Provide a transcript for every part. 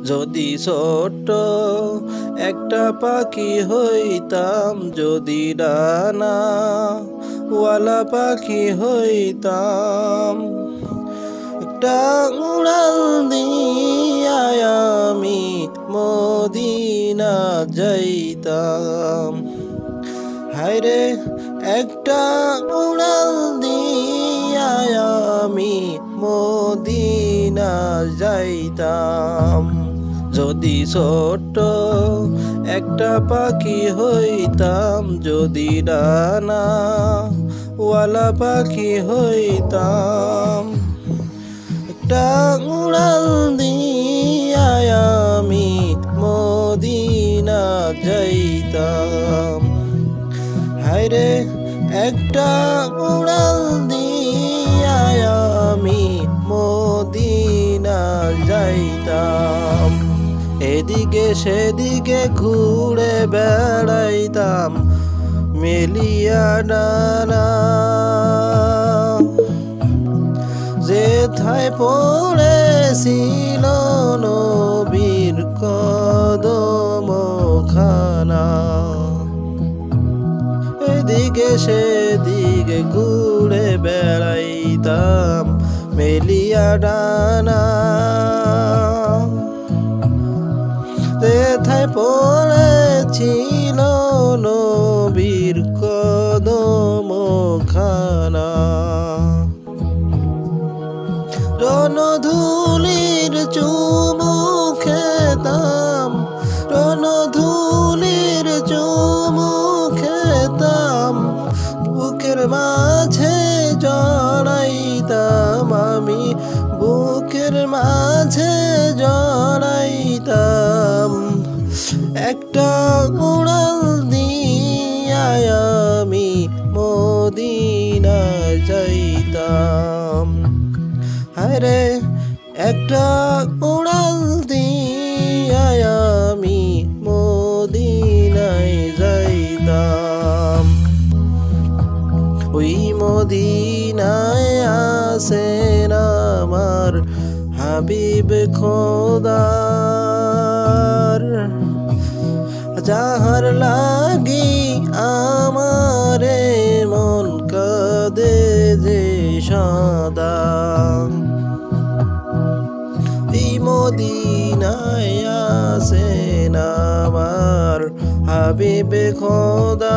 যদি ছোট্ট একটা পাখি হইতাম, যদি ডানাওয়ালা পাখি হইতাম, একটা উড়াল দিয়া আমি মদিনা যাইতাম। হায়রে একটা উড়াল দিয়া আমি মদিনা যাইতাম। যদি ছোট্ট একটা পাখি হইতাম, যদি ডানাওয়ালা পাখি হইতাম, একটা উড়াল দিয়া আমি মদিনা যাইতাম। হায়রে একটা উড়াল দিয়া আমি মদিনা যাইতাম। এদিকে সেদিকে ঘুরে বেড়াইতাম মেলিয়া ডানা, যেথায় পড়েছিল নবীর কদমখানা। এদিকে সেদিকে ঘুরে বেড়াইতাম মেলিয়া ডানা, যেথায় পড়েছিল নবীর কদমখানা। রণধূলির চুমু খেতাম, রণধূলির চুমু খেতাম, বুকের মাঝে জড়াইতাম আমি, বুকের মাঝে জড়াইতাম। একটা উড়াল দিয়া আমি মদিনা যাইতাম। হায়রে একটা উড়াল দিয়া আমি মদিনায় যাইতাম। ওই মদিনায় আছেন আমার হাবিব খোদার, যাহার লাগি আমারে মন কাঁদে যে সদা। এই মদিনায় আছেন আমার হাবিব খোদার,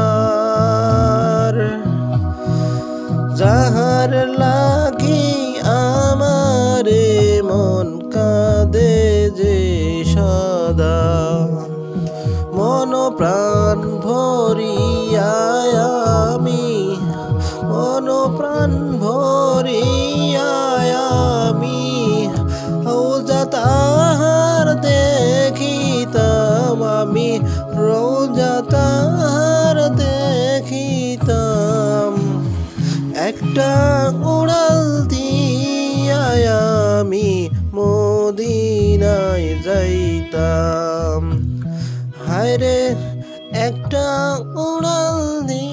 যাহার লাগি আমারে মন কাঁদে যে সদা। মন প্রাণ ভরিয়া আমি, মন প্রাণ ভরিয়া আমি রোজা তাহার দেখিতাম আমি, রোজা তাহার দেখিতাম। একটা উড়াল দিয়া আমি মদিনায় যাইতাম। হায়রে একটা উড়াল দিয়া